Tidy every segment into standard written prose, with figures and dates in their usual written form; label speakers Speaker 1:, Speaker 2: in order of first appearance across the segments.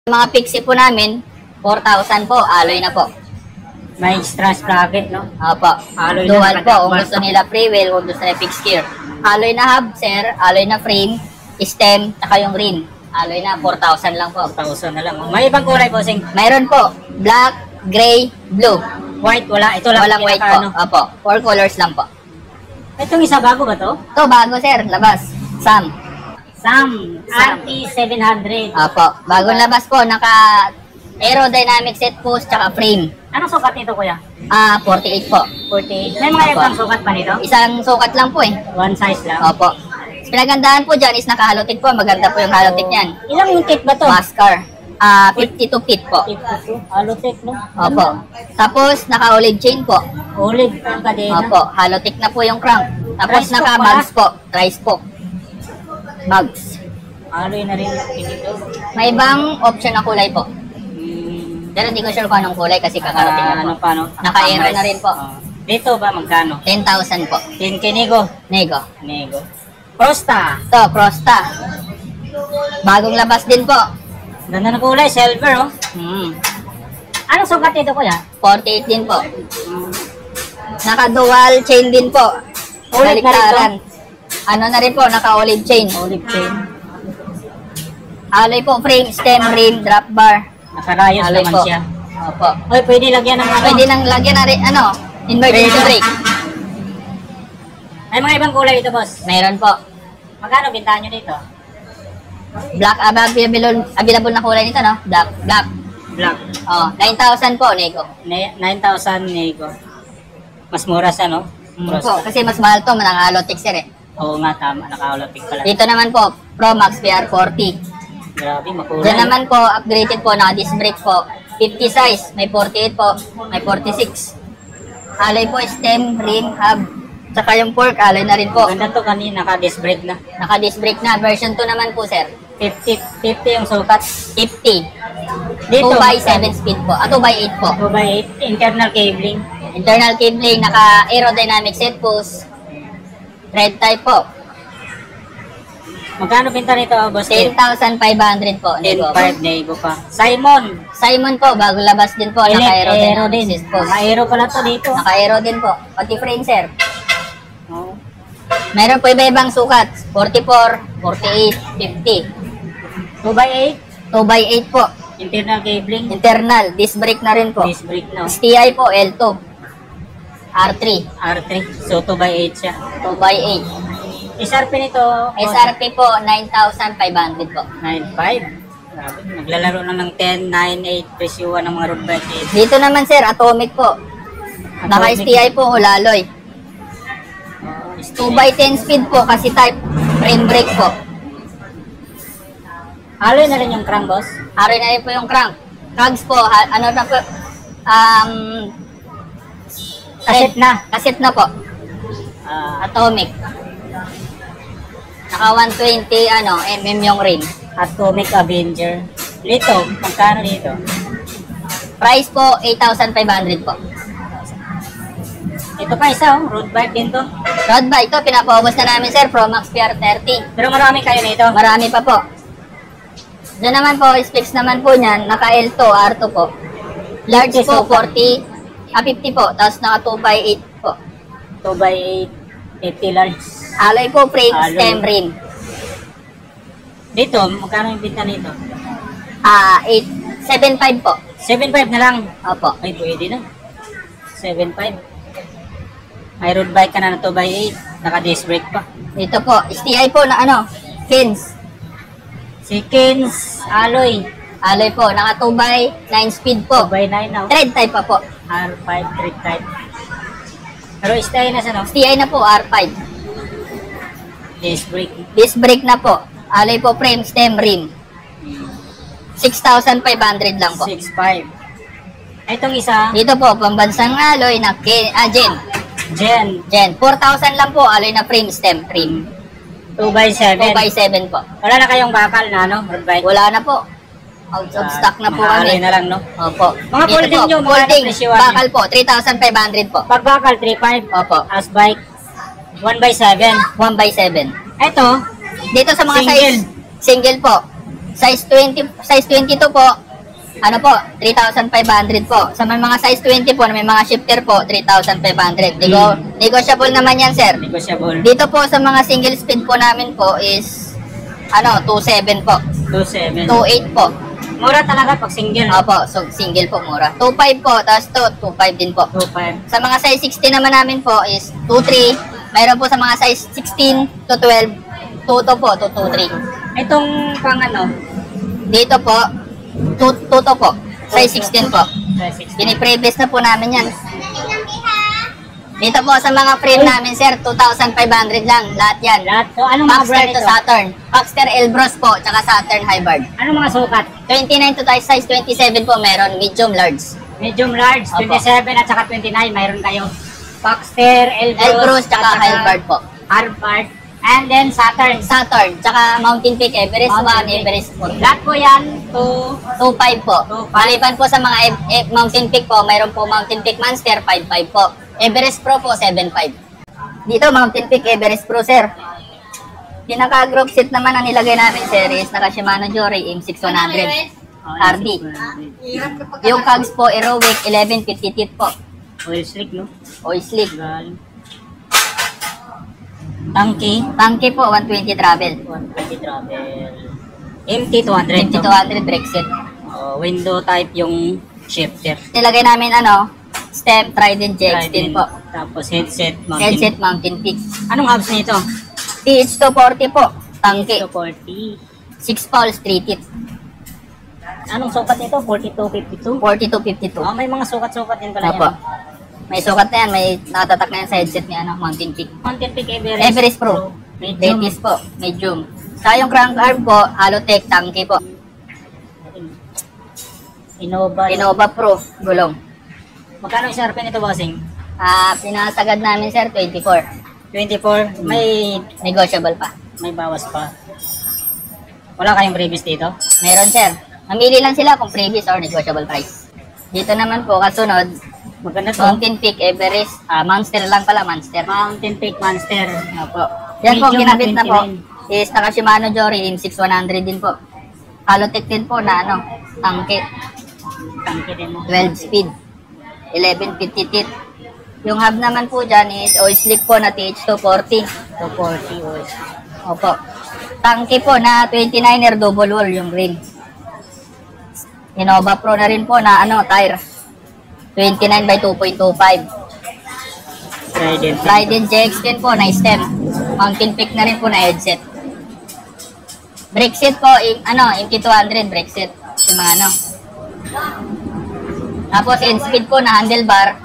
Speaker 1: Mga Pixie po namin, 4,000 po, alloy na po.
Speaker 2: May extra sprocket, no?
Speaker 1: Opo.
Speaker 2: Alloy
Speaker 1: Dual
Speaker 2: na
Speaker 1: po, kung gusto nila free wheel, kung gusto nila fixed gear. Alloy na hub, sir, alloy na frame, stem, tsaka yung rim. Alloy na, 4,000 lang po.
Speaker 2: 1,000 na lang. May ibang kulay po, Sing.
Speaker 1: Mayroon po, black, gray, blue.
Speaker 2: White, wala. Ito lang.
Speaker 1: Walang white po. Opo, 4 colors lang po.
Speaker 2: Itong isa, bago ba to?
Speaker 1: Ito, bago sir, labas. Sam.
Speaker 2: Sam. RT700.
Speaker 1: Opo, bagong labas po, naka aerodynamic set post, tsaka frame.
Speaker 2: Anong sukat nito, kuya?
Speaker 1: 48 po.
Speaker 2: 48. May mga
Speaker 1: Opo.
Speaker 2: ibang sukat pa nito?
Speaker 1: Isang sukat lang po eh.
Speaker 2: One size lang.
Speaker 1: Opo. Pinagandahan po dyan is naka-halotic po. Maganda po yung halotic niyan.
Speaker 2: Ilang unit ba to?
Speaker 1: Mascar. 52 feet po.
Speaker 2: 52. Halotek, no?
Speaker 1: Opo. Tapos, naka-olive chain po.
Speaker 2: Olive ang kadena.
Speaker 1: Opo. Halotic na po yung crank. Tapos,
Speaker 2: Tri-spoke
Speaker 1: naka-bags po. Tri-spoke. Bags.
Speaker 2: Alloy na rin dito.
Speaker 1: May ibang option na kulay po.
Speaker 2: Hmm.
Speaker 1: Pero hindi ko sure kung anong kulay kasi kakarating na
Speaker 2: Ano
Speaker 1: po.
Speaker 2: pa, no?
Speaker 1: Naka-aero na rin po.
Speaker 2: Dito ba, magkano?
Speaker 1: 10,000 po.
Speaker 2: 10K nego.
Speaker 1: Nego.
Speaker 2: Nego. Prosta.
Speaker 1: Ito, Prosta. Bagong labas din po.
Speaker 2: Ganda ng kulay, silver, oh. Anong sukat nito, kuya?
Speaker 1: 48 din po. Naka-dual chain din po.
Speaker 2: Olive na rin
Speaker 1: Baliktaran. Ano na rin po, naka-olive chain.
Speaker 2: Olive chain.
Speaker 1: Alloy po, frame, stem, rim, drop bar.
Speaker 2: Nakarayos
Speaker 1: Alloy
Speaker 2: naman
Speaker 1: po.
Speaker 2: siya.
Speaker 1: Opo.
Speaker 2: Oy, pwede lagyan ng ano.
Speaker 1: Pwede nang lagyan na rin, emergency
Speaker 2: Pwede.
Speaker 1: brake.
Speaker 2: Ay, mga ibang kulay dito, boss.
Speaker 1: Mayroon po.
Speaker 2: Magkano bintahan nyo dito?
Speaker 1: Black, available na kulay nito, no? Black.
Speaker 2: Black.
Speaker 1: Oh, 9,000 po, nego.
Speaker 2: 9,000 nego. Mas mura siya, no?
Speaker 1: Po, kasi mas mahal to, manang-halotic sir eh.
Speaker 2: Oo nga, tama. Naka-holotic pala.
Speaker 1: Dito naman po, Pro Max PR40.
Speaker 2: Grabe, makulay.
Speaker 1: Diyan naman po, upgraded po, naka-disc brake po. 50 size, may 48 po, may 46. Alloy po, stem, rim, hub. Tsaka yung fork, alloy na rin po.
Speaker 2: Ganda to kanina, naka-disc brake na.
Speaker 1: Naka-disc brake na. Version 2 naman po, sir.
Speaker 2: 50 yung sukat.
Speaker 1: 50.
Speaker 2: Dito,
Speaker 1: 2x7 speed po. 2x8 po.
Speaker 2: 2x8, internal cabling.
Speaker 1: Internal cabling, naka-aerodynamic set post. Thread type po.
Speaker 2: Magkano binta nito, boss?
Speaker 1: 10,500 po. Nego.
Speaker 2: 10,500 nego pa. Simon.
Speaker 1: Simon po, bago labas din po.
Speaker 2: Aero
Speaker 1: Naka-aerodynamic
Speaker 2: din.
Speaker 1: set post.
Speaker 2: Naka-aero pala to dito.
Speaker 1: Naka-aero din po. Pati frame, sir.
Speaker 2: Oo.
Speaker 1: Meron po iba-ibang sukat. 44, 48, 50.
Speaker 2: 2x8,
Speaker 1: 2x8 po.
Speaker 2: internal cabling.
Speaker 1: Internal, disc brake na rin po.
Speaker 2: Disc brake na.
Speaker 1: STI po, L2. R3,
Speaker 2: R3. So, 2x8 siya.
Speaker 1: 2x8.
Speaker 2: SRP nito,
Speaker 1: SRP po, 9,500 po.
Speaker 2: 9.5. Grabe, naglalaro na ng 10, 9, 8, presyuan ng mga road bike.
Speaker 1: Dito naman, sir, Atomic po. Naka-STI po, Holaloy. 2x10 speed po, kasi type frame brake po.
Speaker 2: Alloy na rin yung crank, boss.
Speaker 1: Ari na rin po yung crank. Cogs po, ano na po,
Speaker 2: Kaset na.
Speaker 1: kaset na po. Atomic. Naka 120 mm yung rim.
Speaker 2: Atomic Avenger. Dito, magkano dito?
Speaker 1: Price po 8,500 po.
Speaker 2: Ito pa isa, oh. Road bike din to.
Speaker 1: Road bike to, pinapaubos na namin sir, Pro Max PR30.
Speaker 2: Pero marami kayo nito.
Speaker 1: Marami pa po. Diyan naman po, specs naman po niyan, naka L2, R2 po. Large po, 40, 50 po, tapos naka 2x8 po.
Speaker 2: 2x8, 50 large.
Speaker 1: Alloy po, frame,
Speaker 2: Alloy.
Speaker 1: stem, rim.
Speaker 2: Dito, magkano yung binta nito?
Speaker 1: 7.5 po.
Speaker 2: 7.5 na lang.
Speaker 1: Opo.
Speaker 2: Ay, pwede na. 7.5. May road bike ka na na 2x8. Naka-disc brake pa.
Speaker 1: Dito po, STI po na Kins.
Speaker 2: Seconds, alloy.
Speaker 1: Alloy po, naka 2x9 speed po.
Speaker 2: 2x9 na.
Speaker 1: Thread type pa po.
Speaker 2: R5, 3 type. Pero stay na sa no?
Speaker 1: STI na po, R5.
Speaker 2: Disc brake.
Speaker 1: Disc brake na po. Alloy po, frame, stem, rim. 6,500 lang po.
Speaker 2: 6.5. Itong isa,
Speaker 1: Dito po, pambansang alloy na Gen.
Speaker 2: Gen.
Speaker 1: 4,000 lang po, alloy na frame, stem, rim.
Speaker 2: 2x7.
Speaker 1: 2x7 po.
Speaker 2: Wala na kayong bakal na, no? Road bike.
Speaker 1: Wala na po. Out of stock na po
Speaker 2: Mga alloy
Speaker 1: kami.
Speaker 2: na lang, no?
Speaker 1: Opo.
Speaker 2: Mga
Speaker 1: Dito
Speaker 2: folding
Speaker 1: po,
Speaker 2: nyo, mga
Speaker 1: folding,
Speaker 2: presyohan
Speaker 1: bakal po, 3,500 po.
Speaker 2: Pag bakal, 3.5.
Speaker 1: Opo.
Speaker 2: As bike, 1x7.
Speaker 1: 1x7.
Speaker 2: Ito,
Speaker 1: Dito sa mga
Speaker 2: Single.
Speaker 1: size, single po. Size 20, size 22 po, ano po, 3,500 po. Sa may mga size 20 po, na may mga shifter po, 3,500. Negotiable naman yan, sir.
Speaker 2: Negotiable.
Speaker 1: Dito po sa mga single speed po namin po is, 2.7 po.
Speaker 2: 2.7.
Speaker 1: 2.8 po.
Speaker 2: Mura talaga pag single.
Speaker 1: Opo, so single po mura. 2.5 po, tapos 2.5 din po.
Speaker 2: 2.5.
Speaker 1: Sa mga size 16 naman namin po is 2.3. Mayroon po sa mga size 16 to 12, 2 po, 2.3.
Speaker 2: Itong pang ano?
Speaker 1: Dito po, 2 po. Size 16 po.
Speaker 2: 16.
Speaker 1: Piniprevious na po namin yan. Dito po sa mga frame namin, sir, 2,500 lang. Lahat yan.
Speaker 2: Lahat. So, anong mga
Speaker 1: Baxter
Speaker 2: brand
Speaker 1: to
Speaker 2: ito?
Speaker 1: Saturn. Baxter Elbros po, tsaka Saturn Hybrid.
Speaker 2: Anong mga sukat?
Speaker 1: 29 to size 27 po meron, medium, large.
Speaker 2: Medium, large,
Speaker 1: Opo.
Speaker 2: 27 at saka 29. Mayroon kayo. Baxter, Elbros,
Speaker 1: Elbros, tsaka Hybrid po.
Speaker 2: Harvard. And then Saturn.
Speaker 1: Saturn, tsaka Mountain Peak, Everest
Speaker 2: Mountain
Speaker 1: 1,
Speaker 2: Peak.
Speaker 1: Everest 4.
Speaker 2: Lahat po yan to
Speaker 1: 2.5 po.
Speaker 2: 2.5.
Speaker 1: Maliban po sa mga Mountain Peak po, mayroon po Mountain Peak Monster, 5.5 po. Everest Pro po, 7.5. Dito, Mountain Peak, Everest Pro, sir. Pinaka-group set naman ang nilagay namin, sir, is naka Shimano Jory M6100 RD. Yung cogs po, Aerowick 1150 teeth po.
Speaker 2: Oil slick, no?
Speaker 1: Oil slick.
Speaker 2: Galing. Tangke.
Speaker 1: Tangke po, 120 travel.
Speaker 2: 120 travel. MT200.
Speaker 1: 5200 brake set.
Speaker 2: Window type yung shifter.
Speaker 1: Nilagay namin, step, Trident JX10 po.
Speaker 2: Tapos headset, mountain.
Speaker 1: Headset, Mountain Peak.
Speaker 2: Anong hubs nito?
Speaker 1: TH240 po, tangke.
Speaker 2: 240.
Speaker 1: 6 poles, 3 teeth.
Speaker 2: Anong sukat nito? 42, 52?
Speaker 1: 4252.
Speaker 2: May mga sukat-sukat din pala
Speaker 1: Opo.
Speaker 2: yan.
Speaker 1: May sukat na yan, may nakatatak na yan sa headset ni Mountain Peak.
Speaker 2: Mountain Peak Everest.
Speaker 1: Everest Pro.
Speaker 2: Medium.
Speaker 1: Betis po, medium. Sa yung crank arm po, Halotech, tangke po. Innova Pro, gulong.
Speaker 2: Magkano isang RPM nito, bossing?
Speaker 1: Pinasagad namin, sir, 24.
Speaker 2: 24. May
Speaker 1: Negotiable pa.
Speaker 2: bawas pa. Wala kayong previous dito?
Speaker 1: Meron, sir. Mamili lang sila kung previous or negotiable price. Dito naman po, kasunod,
Speaker 2: Maganda to.
Speaker 1: Mountain Peak, Everest, Monster lang pala, Monster.
Speaker 2: Mountain Peak Monster.
Speaker 1: Opo. Yan po,
Speaker 2: Medium
Speaker 1: kinabit na po.
Speaker 2: 29.
Speaker 1: Is naka Shimano Jory, M6100 din po. Halotech din po na tangke.
Speaker 2: Tangke din mo.
Speaker 1: 12 speed. 1150 teeth. Yung hub naman po dyan is oil slick po na TH240.
Speaker 2: 240 oils.
Speaker 1: Opo. Tangke po na 29er double wall yung rim. Innova Pro na rin po na tire. 29 by 2.25.
Speaker 2: Trident.
Speaker 1: Trident JX10 po na stem. Mountain Peak na rin po na headset. Brake set po, MT200 brake set. Yung mga Tapos in-speed po na handlebar.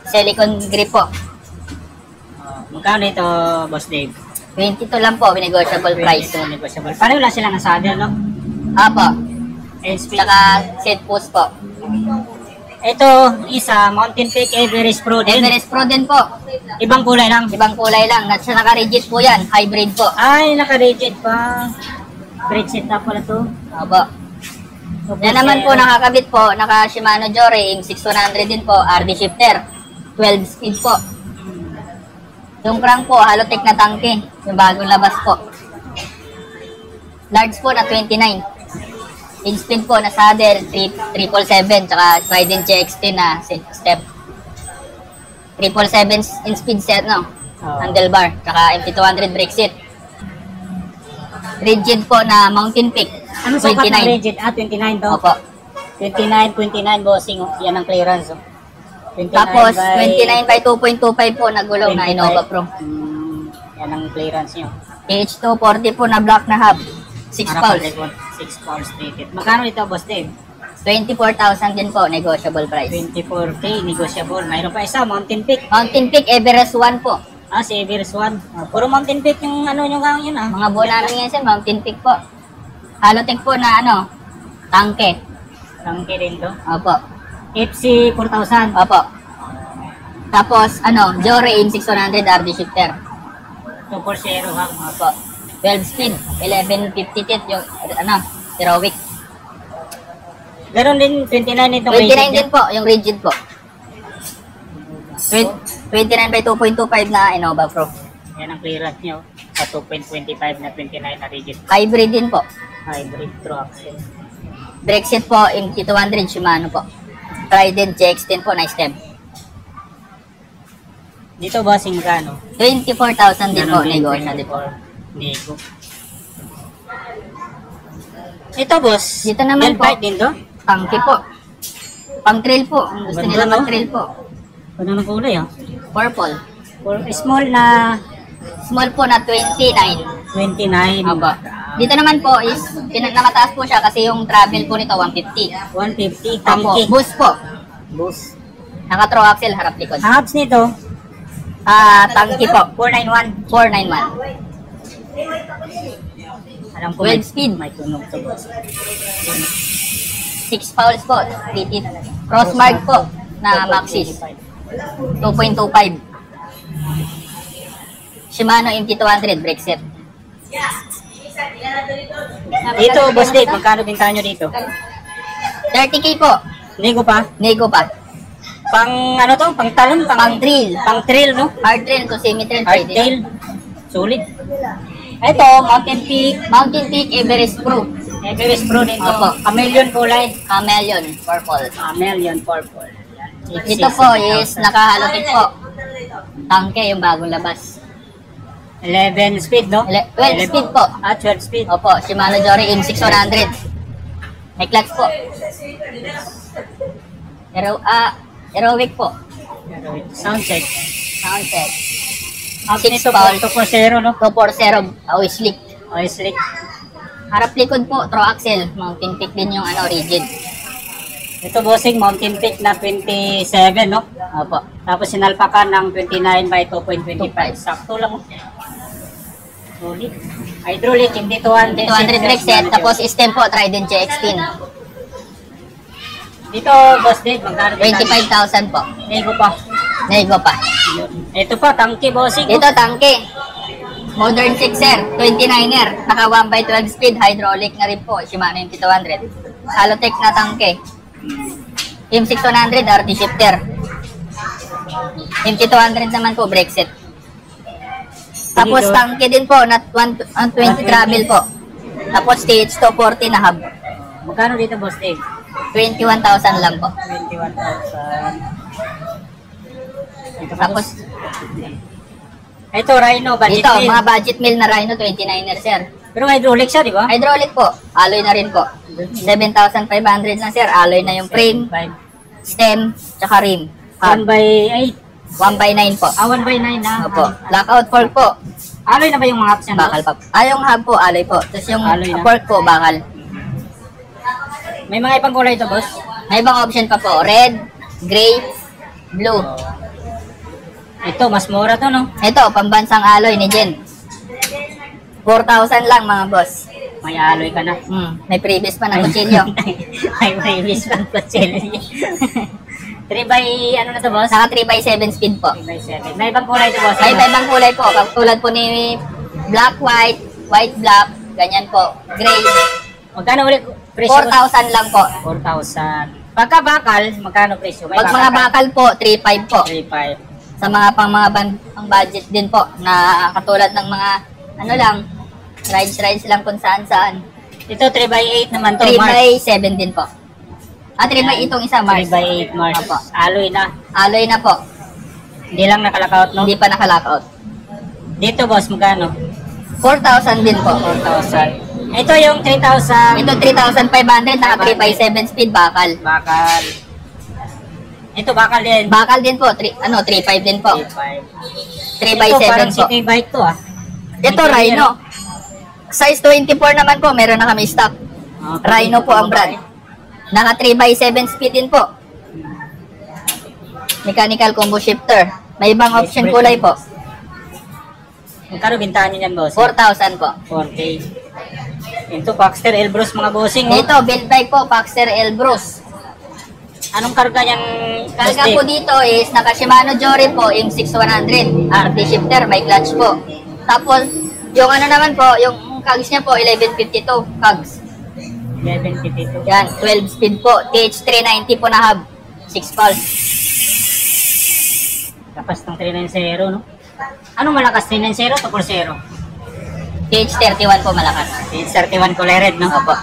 Speaker 1: Silicone grip po.
Speaker 2: Magkano ito, Boss Dave?
Speaker 1: 22 lang po, negotiable price.
Speaker 2: 22 negotiable. Pareho lang sila ng saddle, no?
Speaker 1: Apo.
Speaker 2: SP.
Speaker 1: Tsaka seat post po.
Speaker 2: Ito, isa, Mountain Peak Everest Pro din.
Speaker 1: Everest Pro din po.
Speaker 2: Ibang kulay lang.
Speaker 1: Ibang kulay lang. Naka-rigid po yan. Hybrid po.
Speaker 2: Ay, naka-rigid pa. Brake set na pala to.
Speaker 1: Apo. Yan naman po nakakabit po. Naka Shimano Jory M6100 din po. RD shifter. 12 speed po. Yung crank po, Halotech na tangke. Yung bagong labas po. Large po na 29. In-speed po na saddle, 777, tsaka Trident JX10 na step. 777 in-speed set, handlebar, tsaka MT200 brake set. Rigid po na Mountain Peak,
Speaker 2: Ano sukat ng rigid? 29 daw.
Speaker 1: Opo.
Speaker 2: 29, bossing. Yan ang clearance. 29
Speaker 1: Tapos,
Speaker 2: by
Speaker 1: 29 by 2.25 po na gulong na
Speaker 2: 25.
Speaker 1: Innova Pro.
Speaker 2: Yan ang clearance nyo.
Speaker 1: H240 po na black na hub. 6 pounds.
Speaker 2: 6 pounds stated. Magkano ito, Boss Dave?
Speaker 1: 24,000 din po, negotiable price.
Speaker 2: 24K, negotiable. Mayroon pa isa, Mountain Peak.
Speaker 1: Mountain Peak Everest 1 po.
Speaker 2: Si Everest 1. Puro Mountain Peak yung yung yun
Speaker 1: Mga buo namin yan sir, Mountain Peak po. Halotech po na tangke.
Speaker 2: Tangke din to.
Speaker 1: Opo.
Speaker 2: FC 4000.
Speaker 1: Opo. Tapos, Jory M6100 RD shifter.
Speaker 2: 240 ha.
Speaker 1: Opo. 12 speed, 1150 teeth yung, Heroic.
Speaker 2: Ganon din, 29 itong
Speaker 1: 29 din po, yung rigid po. 29 by 2.25 na Innova Pro.
Speaker 2: Yan ang clearance nyo. Sa 2.25 na 29 na rigid.
Speaker 1: Hybrid din po.
Speaker 2: Hybrid through axle.
Speaker 1: Brake set po, MT200 Shimano po. Trident GX10 po na stem.
Speaker 2: Dito bossing magkano?
Speaker 1: 24,000 din po,
Speaker 2: Ganun din,
Speaker 1: negosyo din po.
Speaker 2: 24. Nego. Ito boss.
Speaker 1: Dito naman
Speaker 2: Belt
Speaker 1: po.
Speaker 2: bike din to?
Speaker 1: Tangke po. Pang trail po. Kung gusto
Speaker 2: Ganda,
Speaker 1: nila
Speaker 2: no?
Speaker 1: mag-trail po.
Speaker 2: Ano ng kulay ah?
Speaker 1: Purple.
Speaker 2: For small na
Speaker 1: Small po na 29.
Speaker 2: 29.
Speaker 1: Aba. Dito naman po is, namataas po siya kasi yung travel po nito 150.
Speaker 2: 150.
Speaker 1: Opo,
Speaker 2: Tangki.
Speaker 1: boost po.
Speaker 2: Boost.
Speaker 1: Naka-throw axle, harap likod.
Speaker 2: Hangaps nito?
Speaker 1: Tangke po.
Speaker 2: 491.
Speaker 1: 491.
Speaker 2: Alam ko
Speaker 1: 12 speed.
Speaker 2: may tunog to boss.
Speaker 1: 6 fouls po. Titit. Crossmark po na Maxis. 2.25. Shimano MT200 brake set.
Speaker 2: Dito boss Dave, magkano bintahan nyo dito?
Speaker 1: 30k po.
Speaker 2: Nego pa?
Speaker 1: Nego pa.
Speaker 2: Pang ano to? Pang talon?
Speaker 1: Pang trail.
Speaker 2: Pang trail no?
Speaker 1: Hard trail to semi-trail. pwede.
Speaker 2: Hardtail. Sulit. Ito, Mountain Peak.
Speaker 1: Mountain Peak Everest Pro.
Speaker 2: Everest Pro nito.
Speaker 1: Opo.
Speaker 2: Chameleon kulay.
Speaker 1: Chameleon purple.
Speaker 2: Chameleon purple. Yan.
Speaker 1: Ito po is nakahalotid po. Tangke yung bagong labas.
Speaker 2: 11 speed, no?
Speaker 1: 12 speed po.
Speaker 2: 12 speed.
Speaker 1: Opo, Shimano Jory M6100. May clutch po. Aerowick po.
Speaker 2: Sound check.
Speaker 1: Sound check.
Speaker 2: Up
Speaker 1: 6
Speaker 2: nito po,
Speaker 1: pound.
Speaker 2: 240, no?
Speaker 1: 240 always slick.
Speaker 2: Oil slick.
Speaker 1: Harap likod po, throw axle. Mountain Peak din yung rigid.
Speaker 2: Ito bossing, Mountain Peak na 27, no?
Speaker 1: Opo.
Speaker 2: Tapos sinalpakan ng 29 by 2.25. Sakto lang, oh. Solid. Hydraulic, hindi 200.
Speaker 1: 200 brake set, tapos stem po, Trident GX10.
Speaker 2: Dito, boss Dave, magkano?
Speaker 1: 25,000 po.
Speaker 2: Nego pa.
Speaker 1: Nego pa.
Speaker 2: Ito pa, tangki bossing.
Speaker 1: Dito, tangke. Modern 6er, 29er. Naka 1x12 speed, hydraulic na rin po. Shimano MT200. Halotech na tangke. M6100, RT shifter. MT200 naman po, brake set. Tapos
Speaker 2: Dito.
Speaker 1: tangke din po, na 120 travel po. Tapos TH240 na hub.
Speaker 2: Magkano dito, boss Dave?
Speaker 1: 21,000 lang po.
Speaker 2: 21,000. Ito pa,
Speaker 1: Tapos,
Speaker 2: boss. Ito, Rhino, budget
Speaker 1: dito,
Speaker 2: meal.
Speaker 1: mga budget meal na Rhino, 29er, sir.
Speaker 2: Pero hydraulic siya, di ba?
Speaker 1: Hydraulic po, alloy na rin po. 7,500 na, sir. Alloy na yung frame,
Speaker 2: 5.
Speaker 1: stem, tsaka rim.
Speaker 2: 1 by 8.
Speaker 1: 1x9 po.
Speaker 2: 1 by 9 na.
Speaker 1: Opo. Lockout fork po.
Speaker 2: Alloy na ba yung mga option?
Speaker 1: Bakal pa. Yung hub po, alloy po. Tapos yung
Speaker 2: Alloy na.
Speaker 1: fork po, bakal.
Speaker 2: May mga ibang kulay ito, boss?
Speaker 1: May ibang option pa po. Red, gray, blue.
Speaker 2: Ito, mas mura to, no?
Speaker 1: Ito, pambansang alloy ni Jen. 4,000 lang mga boss.
Speaker 2: May alloy ka na.
Speaker 1: May previous pa na kutsilyo.
Speaker 2: May previous pang kutsilyo. 3 by, ano na to, boss?
Speaker 1: Saka 3x7 speed po.
Speaker 2: 3 by 7. May ibang kulay ito, boss?
Speaker 1: May ibang kulay po. Tulad po ni black, white, white, black. Ganyan po. Gray.
Speaker 2: Magkano ulit presyo?
Speaker 1: 4,000 lang po.
Speaker 2: 4,000. Pagka bakal, magkano presyo? May
Speaker 1: Pag mga bakal po, 3,500 po.
Speaker 2: 3,500.
Speaker 1: Sa mga pang budget din po na katulad ng mga ano lang, rides lang kung saan.
Speaker 2: Ito 3 by 8 naman to,
Speaker 1: 3x7 din po. 3x itong isa,
Speaker 2: 3
Speaker 1: Mars.
Speaker 2: by 8 Mars.
Speaker 1: Opo.
Speaker 2: Alloy na.
Speaker 1: Alloy na po.
Speaker 2: Hindi lang nakalakaut, no?
Speaker 1: Hindi pa nakalockout.
Speaker 2: Dito, boss, magkano?
Speaker 1: 4,000 din po.
Speaker 2: 4,000. Ito yung 3,000.
Speaker 1: Ito 3,500, naka 3x7 speed bakal.
Speaker 2: Bakal. Ito bakal din.
Speaker 1: Bakal din po, 3.5 din po.
Speaker 2: 3,500.
Speaker 1: 3x7
Speaker 2: Ito parang
Speaker 1: po.
Speaker 2: city bike to, ah.
Speaker 1: Ito, Rhino. Size 24 naman po, meron na kami stock. Rhino po ang brand. Naka 3x7 speed din po. Mechanical combo shifter. May ibang option kulay po.
Speaker 2: Magkano bintahan nyo yan, boss?
Speaker 1: 4,000 po.
Speaker 2: 4K. Ito, Baxter Elbros, mga bossing, oh.
Speaker 1: Ito, build bike po, Paxter Elbros.
Speaker 2: Anong karga yan?
Speaker 1: Karga po dito is naka Shimano Jory po, M6100. RT shifter, may clutch po. Tapos, yung ano naman po, yung cogs niya po, 1152 cogs.
Speaker 2: 1152.
Speaker 1: Yan, 12 speed po. TH390 po na hub. 6 pulse.
Speaker 2: Tapos ng 390, no? Anong malakas? 390 o 4-0?
Speaker 1: TH31 po malakas.
Speaker 2: TH31 kulay red, no?
Speaker 1: Opo.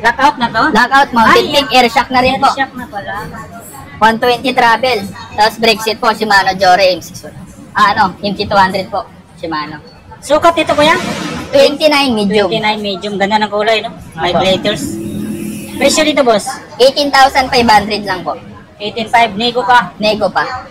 Speaker 2: Lockout na to?
Speaker 1: Lockout, mountain
Speaker 2: Ay,
Speaker 1: peak, air shock na rin po.
Speaker 2: Shock na pala.
Speaker 1: 120 travel. Tapos brake seat po, Shimano Jore M61. MT200 po, Shimano.
Speaker 2: Sukat ito kuya?
Speaker 1: 29 medium.
Speaker 2: 29 medium. Ganda ng kulay, no? May
Speaker 1: Opo.
Speaker 2: glitters. Presyo dito, boss?
Speaker 1: 18,500 lang po.
Speaker 2: 18.5. Nego ka.
Speaker 1: Nego pa.